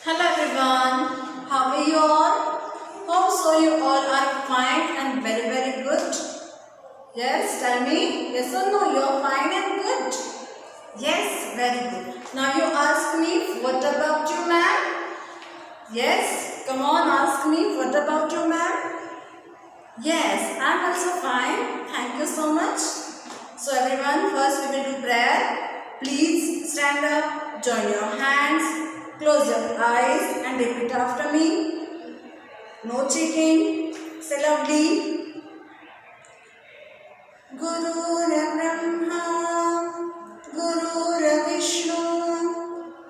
Hello everyone, how are you all? Hope so you all are fine and very good. Yes, tell me, yes or no, you are fine and good? Yes, very good. Now you ask me, what about you ma'am? Yes, come on ask me, what about you ma'am? Yes, I am also fine. Thank you so much. So everyone, first we will do prayer. Please stand up, join your hands, close your eyes and repeat after me. No cheating. Say loudly. Guru Brahma, Guru Vishnu,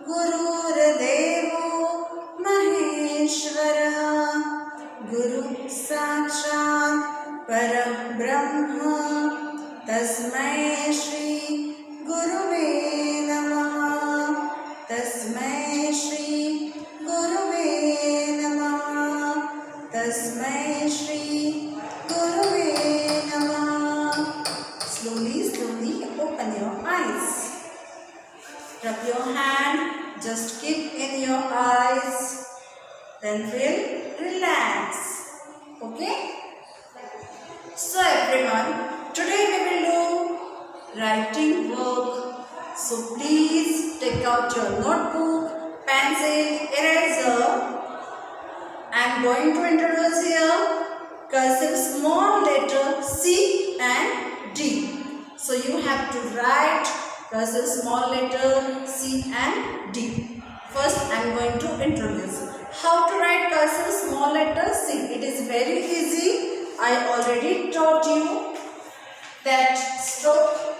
Guru Devo Maheshwara, Guru Sakshat Parabrahma, Tasmai Shri Guruve Namah, Tasmai Shri Guruve Namah, Tasmai Shri Guruve Namah. Slowly open your eyes. Rub your hand, just keep in your eyes. Then feel relax. Okay? So everyone, today we will do writing work. So please take out your notebook, pencil, eraser. I am going to introduce here cursive small letter C and D. So you have to write cursive small letter C and D. First I am going to introduce how to write cursive small letter C. It is very easy. I already taught you that stroke.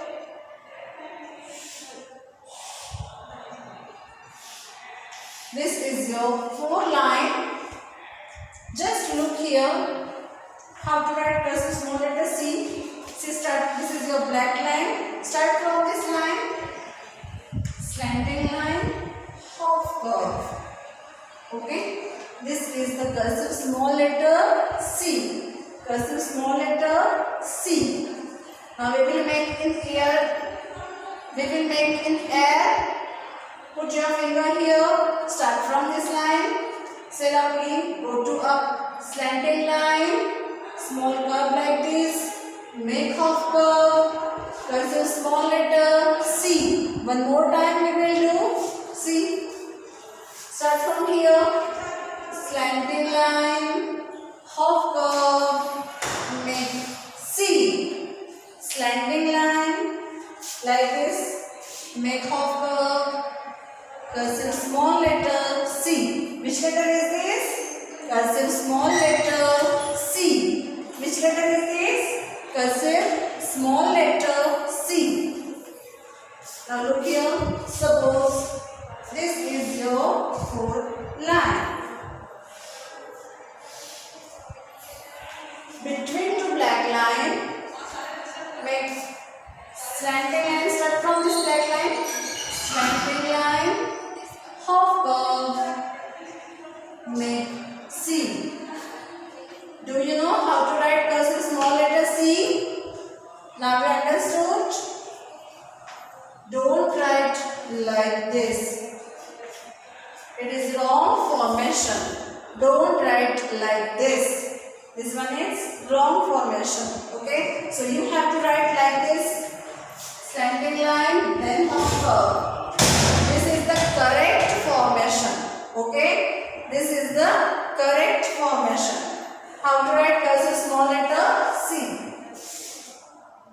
This is your 4-line. Just look here how to write cursive small letter C. See, start. This is your black line. Start from this line, slanting line, half curve. Okay. This is the cursive small letter C. Cursive small letter C. Now we will make in air. We will make in air. Put your finger here. Start from this line. Say loudly. Go to up slanting line. Small curve like this. Make half curve. Cursive small letter C. One more time we will do. C. Start from here. Slanting line. Half curve. Make C. Slanting line. Like this. Make half curve. Cursive small letter C. Which letter is this? Cursive small letter C. Which letter is this? Cursive small letter C. Now look here. Suppose this is your 4th line. Between two black line, make slanting line. Start from this black line. Slanting line. Half curve, make C. Do you know how to write cursive small letter C? Now you understood? Don't write like this. It is wrong formation. Don't write like this. This one is wrong formation. Okay? So you have to write like this. Slanting line, then half curve. This is the correct formation. Okay? This is the correct formation. How to write cursive small letter C.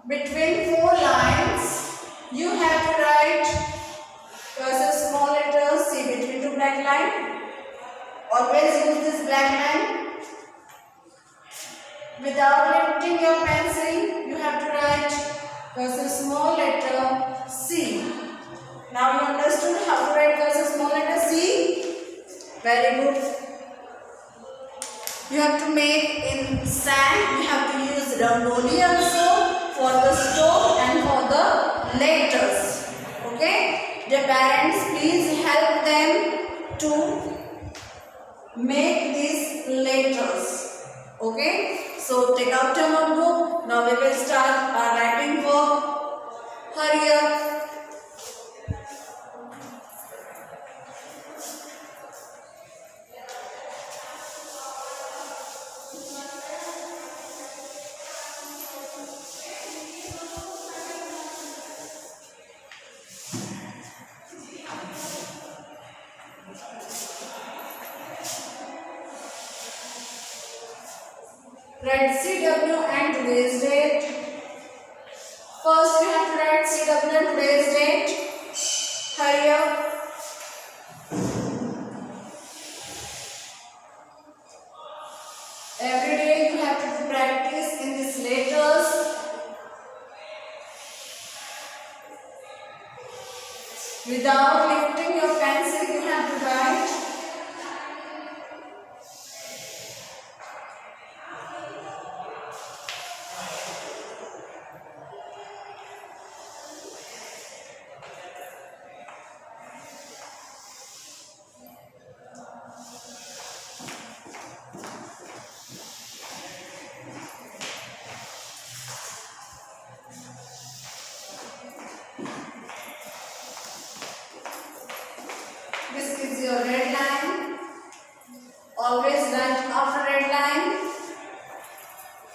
Between 4 lines, you have to write cursive small letter C between two black lines. Always use this black line. Without lifting your pencil, you have to write cursive small letter C. Now you understood how to write cursive small letter C? Very good. You have to make in sand. You have to use rangoli also for the stroke and for the letters. Okay? The parents, please help them to make these letters. Okay? So take out your notebook. Now we will start our writing work. Hurry up. write CW and today's date. First you have to write CW and today's date. Hurry up. Every day you have to practice in these letters. Without lifting your pencil, you have to write. This is your red line. Always write after red line.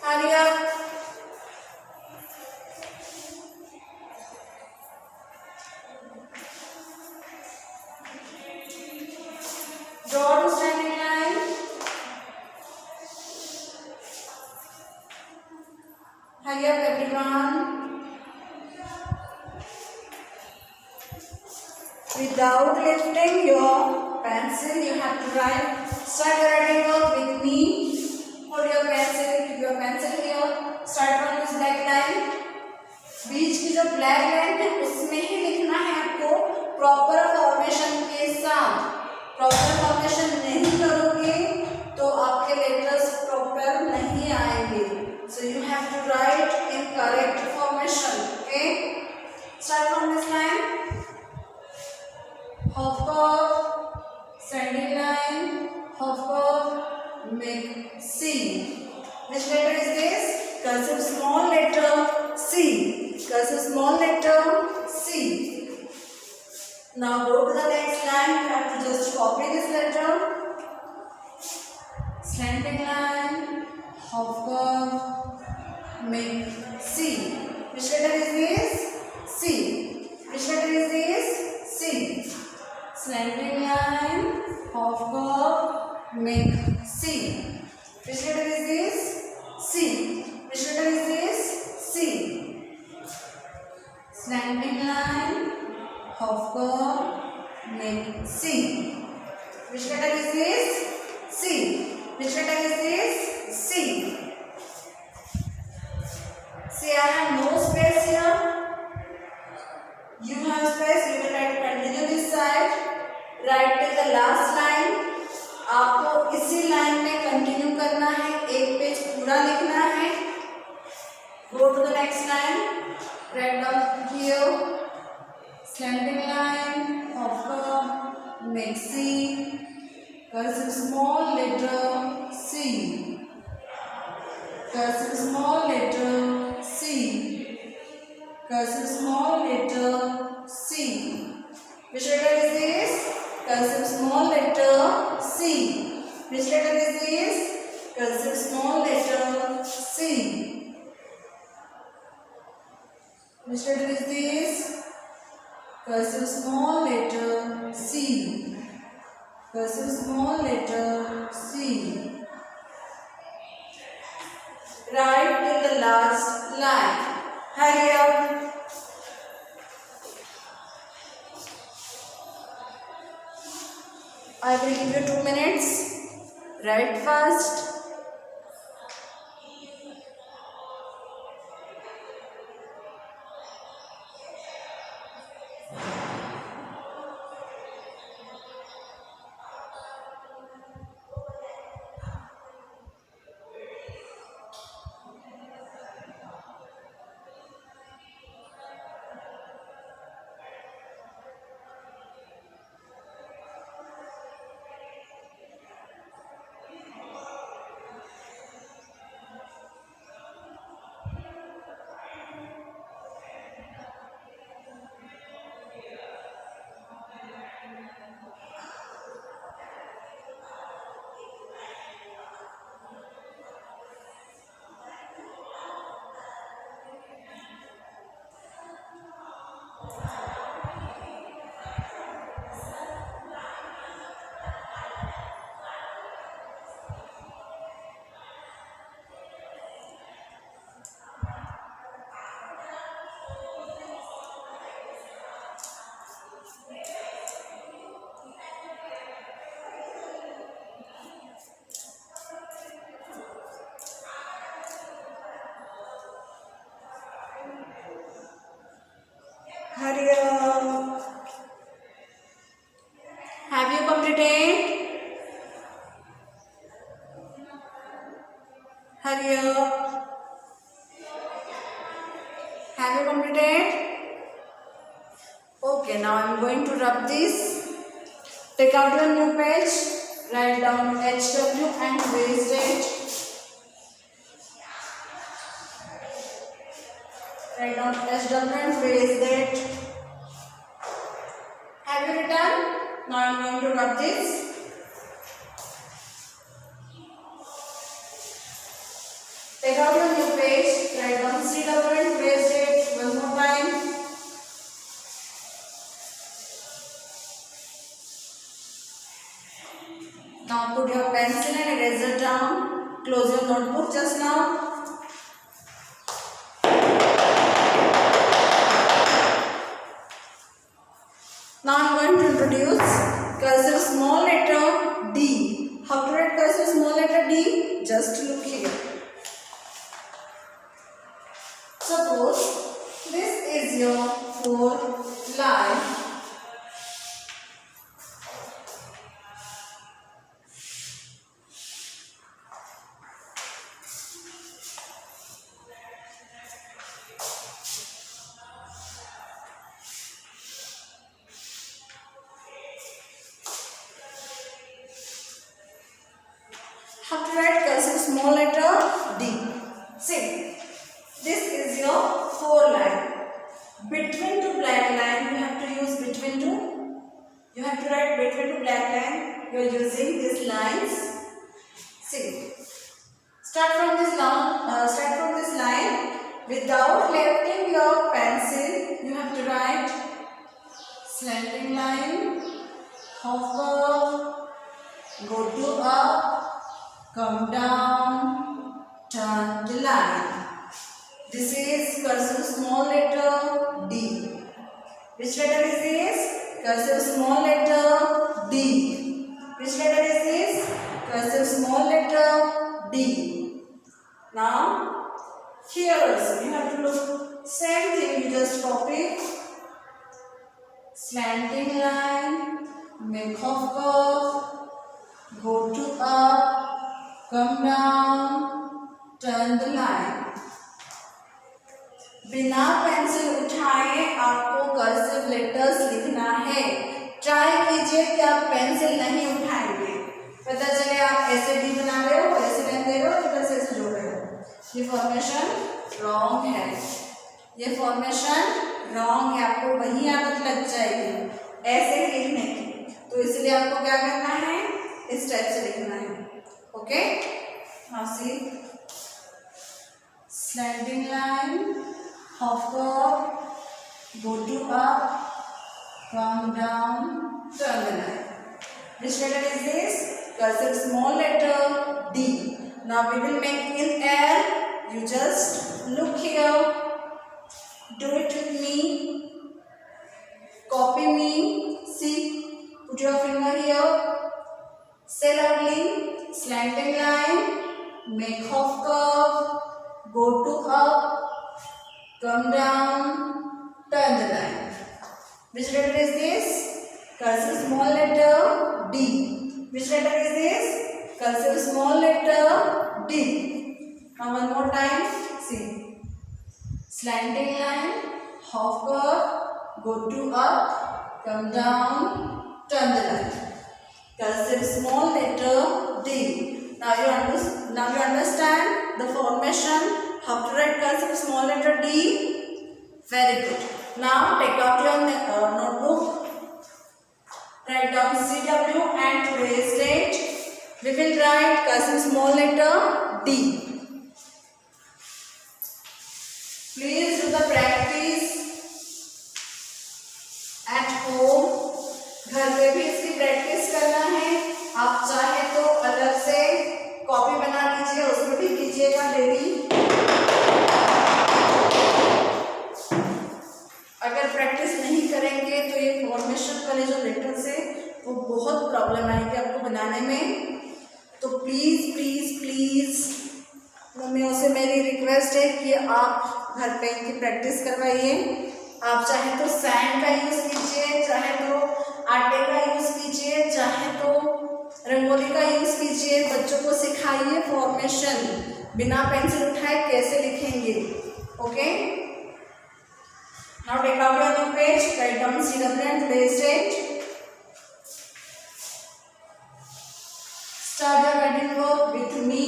Hurry up. Draw to standing line. Hurry up everyone. Without lifting your pencil, you have to write. Start your writing work with me. Hold your pencil, keep your pencil here. Start from this black line. बीच की जो black line है उसमें ही लिखना है आपको proper formation के साथ. Proper formation नहीं करोगे तो आपके लेटर्स प्रॉपर नहीं आएंगे. So you have to write in correct formation. Okay. Start from this line. Half curve, standing line, half curve, make C. Which letter is this? Cursive small letter C. Cursive small letter C. Now go to the next line. You have to just copy this letter. Slanting line, half curve, make C. Which letter is this? C. Which letter is this? C. Slanting line, half curve, make C. Which letter is this? C. Which letter is this? C. Slanting line, half curve, make C. Which letter is this? C. Which letter is this? C. See, I have no space here. You have space. You will write continue this side. Write till the last line. आपको इसी line में continue करना है. एक page पूरा लिखना है. Go to the next line. Write down here. Slanting line, half curve, make C. Cursive small letter C. Cursive small letter C. Cursive small letter C. Which letter is this? Cursive small letter C. Which letter is this? Cursive small letter C. Which letter is this? Cursive small letter C. Cursive small letter C. Write till the last line. Hurry up. I will give you 2 minutes. Write fast. Okay, now I am going to rub this. Take out your new page, write down HW and waste it. Write down HW and waste it. Have you written? Now I am going to rub this. Take out your new page, write down CW and waste it. One more time. Now put your pencil and eraser down. Close your notebook just now. Now I am going to introduce cursive small letter D. How to write cursive small letter D? Just look here. Suppose this is your 4th line. How to write cursive small letter D? See, this is your 4 line. Between two black line, you have to use between two. You have to write between two black line. You are using these lines. See, start from this line. Without lifting your pencil, you have to write slanting line, half curve, go to up, come down, turn the line. This is cursive small letter D. Which letter is this? Cursive small letter D. Which letter is this? Cursive small letter D. Now, here also you have to look. Same thing, you just copy. Slanting line, make half curve, go to up, come down, turn the line. बिना pencil उठाए आपको cursive letters लिखना है. Try कीजिए कि आप pencil नहीं उठाएंगे. पता चले आप ऐसे डी बना रहे हो, ऐसे लाइन दे रहे हो, इधर से ऐसे जोड़ रहे हो. ये फॉर्मेशन रॉन्ग है. ये फॉर्मेशन रॉन्ग है. आपको वही आदत लग जाएगी ऐसे लिखने की. तो इसलिए आपको क्या करना है? इस टाइप से लिखना है. Okay, now see slanting line, half curve, go to up, come down, turn the line. Which letter is this? Cursive small letter D. Now we will make in air. You just look here. Do it with me. Copy me. See. Put your finger here. Say loudly. Slanting line. Make half curve. Go to up. Come down, turn the line. Which letter is this? Cursive small letter D. Which letter is this? Cursive small letter D. Now one more time. See. Slanting line, half curve, go to up, come down, turn the line. Cursive small letter D. Now you understand the formation. How to write cursive small letter D? Very good. Now take out your notebook. Write down CW and raise it. We will write cursive small letter D. Please do the practice at home. घर पे भी इसकी practice करना है. आप चाहे तो अलग से कॉपी बना लीजिए, उसमें भी कीजिएगा डेली. अगर प्रैक्टिस नहीं करेंगे तो ये फॉर्मेशन वाले जो लेटर्स है वो बहुत प्रॉब्लम आएगी आपको बनाने में. तो प्लीज़ प्लीज़ प्लीज़ मम्मियों से मेरी रिक्वेस्ट है कि आप घर पे इनकी प्रैक्टिस करवाइए. आप चाहे तो सैंड का यूज़ कीजिए, चाहे तो आटे का यूज़ कीजिए, चाहे तो रंगोली का यूज़ कीजिए. बच्चों को सिखाइए फॉर्मेशन बिना पेंसिल उठाए कैसे लिखेंगे. Okay, Now take out your new page, write down CWN today's date. Start your writing work with me.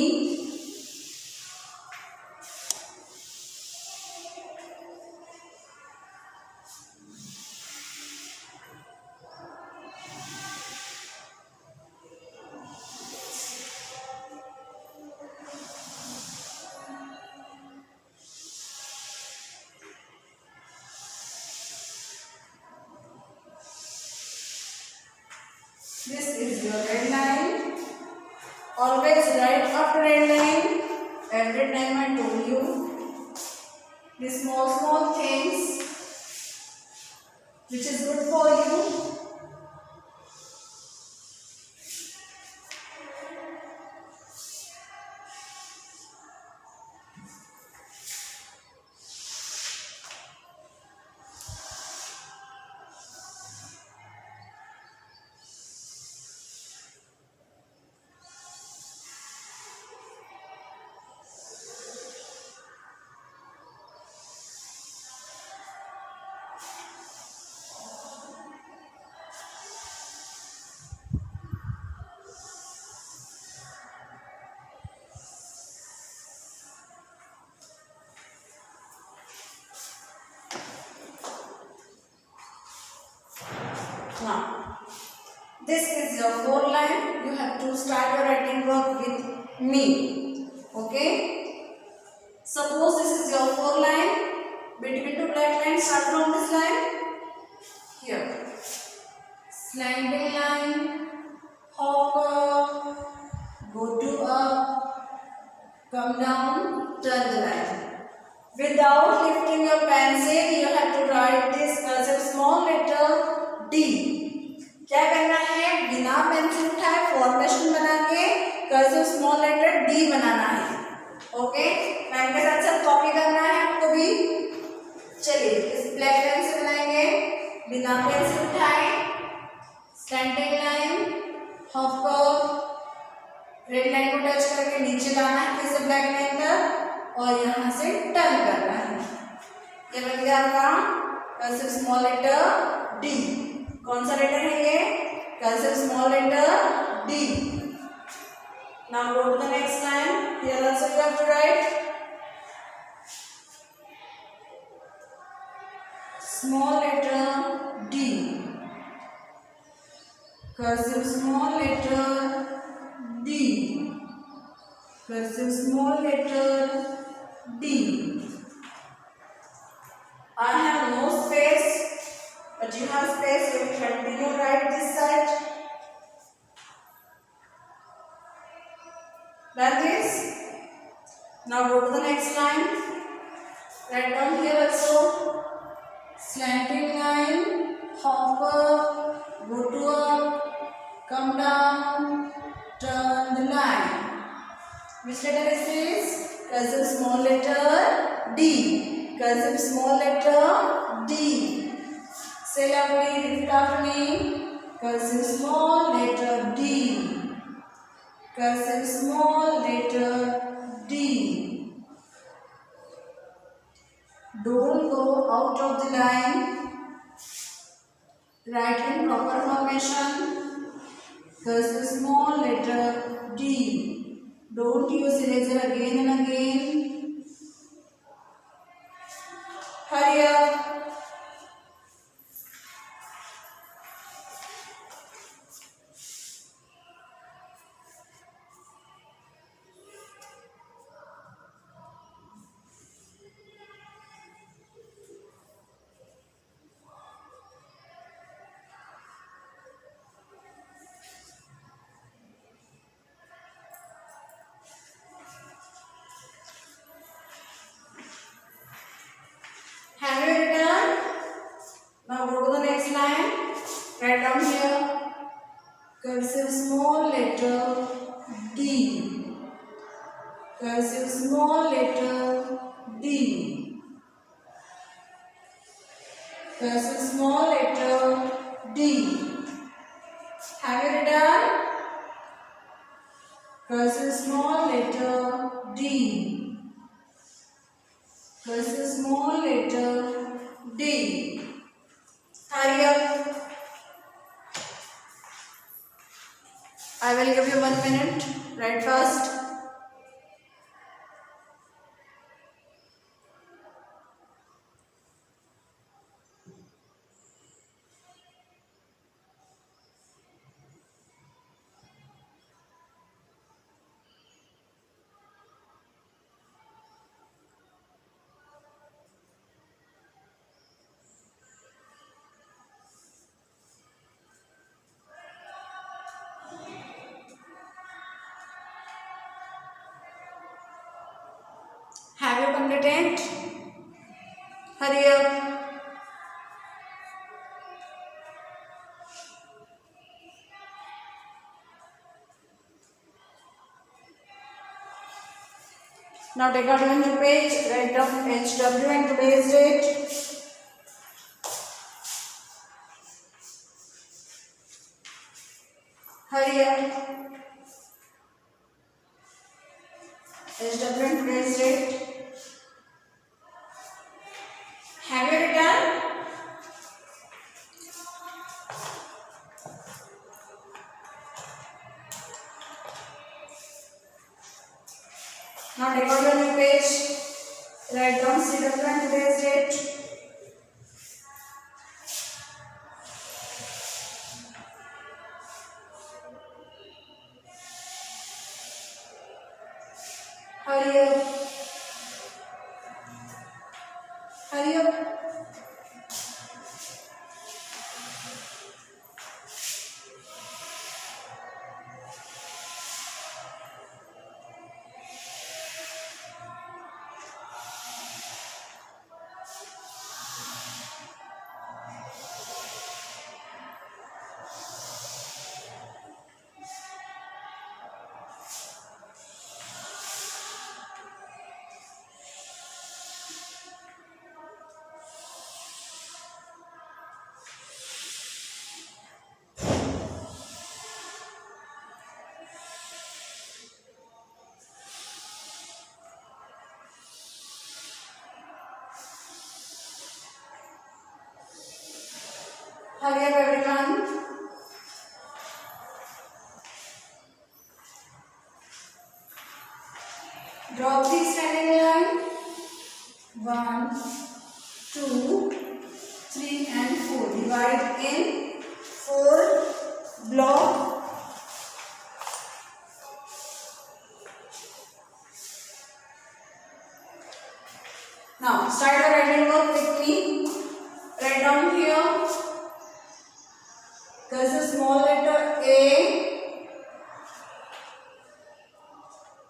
This is your red line. Always write after red line. Every time I told you the small things which is good for you. Now, this is your 4 line. You have to start your writing work with me. Okay? Suppose this is your 4 line. Between two black lines, start from this line. Here. Slanting line. Hop up. Go to up. Come down. Turn the line. Without lifting your pencil, you have to write this as a small letter D. क्या करना है? बिना pencil उठाए formation बना के cursive small letter D बनाना है. Okay, ma'am के साथ साथ कॉपी करना है आपको भी. चलिए इस ब्लैक लाइन से बनाएंगे बिना पेंसिल उठाए. Slanting line, half curve, red line को टच करके नीचे लाना है फिर से ब्लैक लाइन तक और यहाँ से टर्न करना है. ये बन गया आपका कर्सिव स्मॉल लेटर डी. कौन सा लेटर है ये? Cursive small letter D. Now go to the next line. Here also you have to write small letter D. Cursive small letter D. Cursive small letter D. I have no space, but you have space. You will continue write this side. Like this. Now go to the next line. Write down here also. Slanting line, hop up, go to up, come down, turn the line. Which letter is this? Cursive small letter D. Cursive small letter D. Say loudly, repeat after me. Cursive small letter D. Cursive small letter D. Don't go out of the line. Write in proper formation. Cursive small letter D. Don't use eraser again and again. Hurry up. Have you written? Now go to the next line. Write down here. Cursive small letter D. Cursive small letter D. Cursive small letter D. Have you written? Cursive small letter D. Cursive small letter D. Hurry up. I will give you 1 minute. Write fast. Have you completed? Hurry up. Now take out your new page, write down HW and today's date. Hurry up. HW and today's date. Have you written? Now take out your new page, write down CW and today's date. Hurry up. Hurry up. Hurry up everyone. Draw the standing line. 1, 2, 3 and 4. Divide in 4 block. Now start your writing work with me. Write down here. There's a small letter A.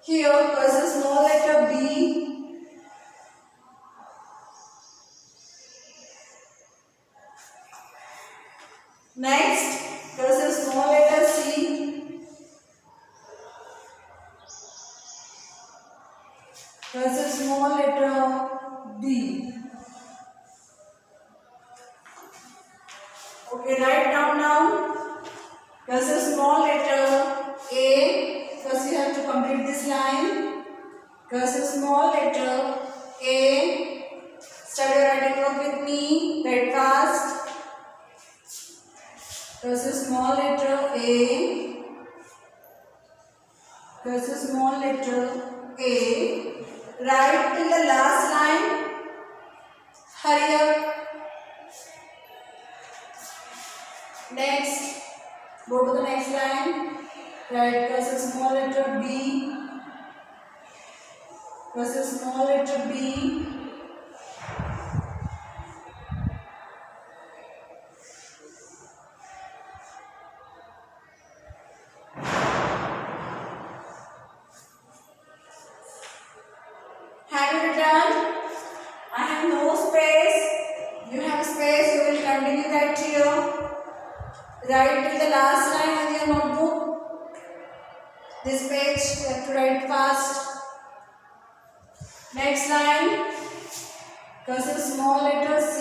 Here there's a small letter B. Next there's a small letter C. There's a small letter D. Okay, write down now. There's a small letter A. First you have to complete this line. There's a small letter A. Start your writing work with me. Write fast. There's a small letter A. There's a small letter A. Write till the last line. Hurry up. Next, go to the next line. Write there's a small letter B. There's a small letter B. Have you written? I have no space. You have space. You will continue that here. Write till the last line of your notebook. This page you have to write fast. Next line. There's a small letter C.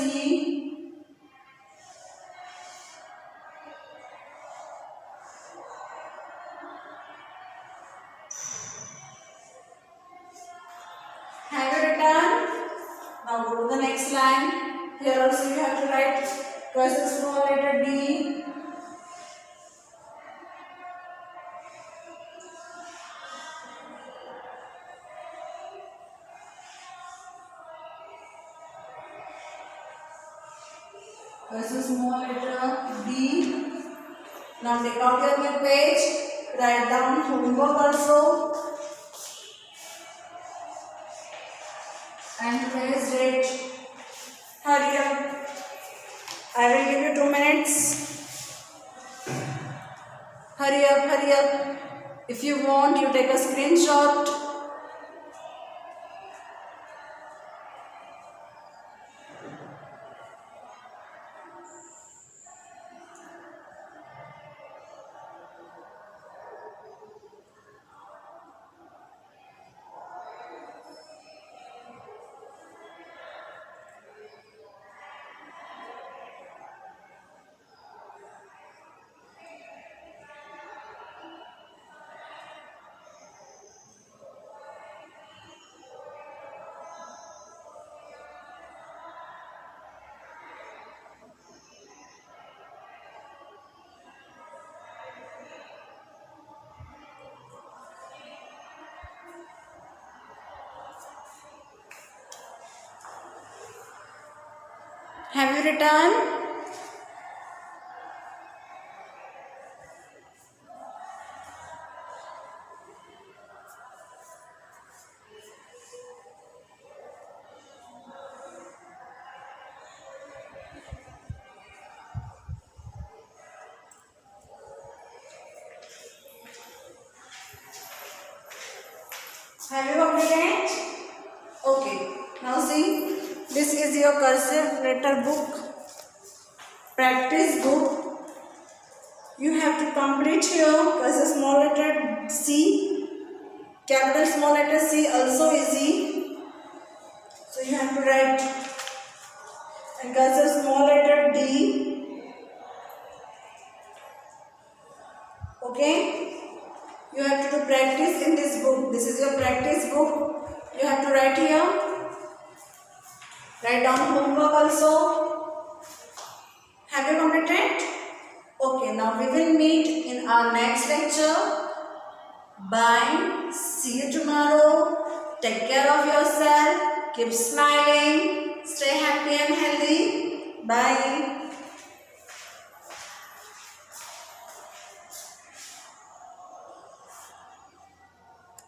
Have you written? Now go to the next line. Here also you have to write cursive small letter D. Cursive small letter D. Now take out your new page. Write down homework also. And today's date. Hurry up. I will give you 2 minutes. Hurry up, hurry up. If you want, you take a screenshot. Have you written? Have you completed? Okay. Now see, this is your cursive letter book, practice book. You have to complete here cursive small letter C, capital small letter C also easy. So you have to write, and cursive small letter D. Okay. You have to do practice in this book. This is your practice book. You have to write here. Write down homework also. Have you completed? Okay, now we will meet in our next lecture. Bye. See you tomorrow. Take care of yourself. Keep smiling. Stay happy and healthy. Bye.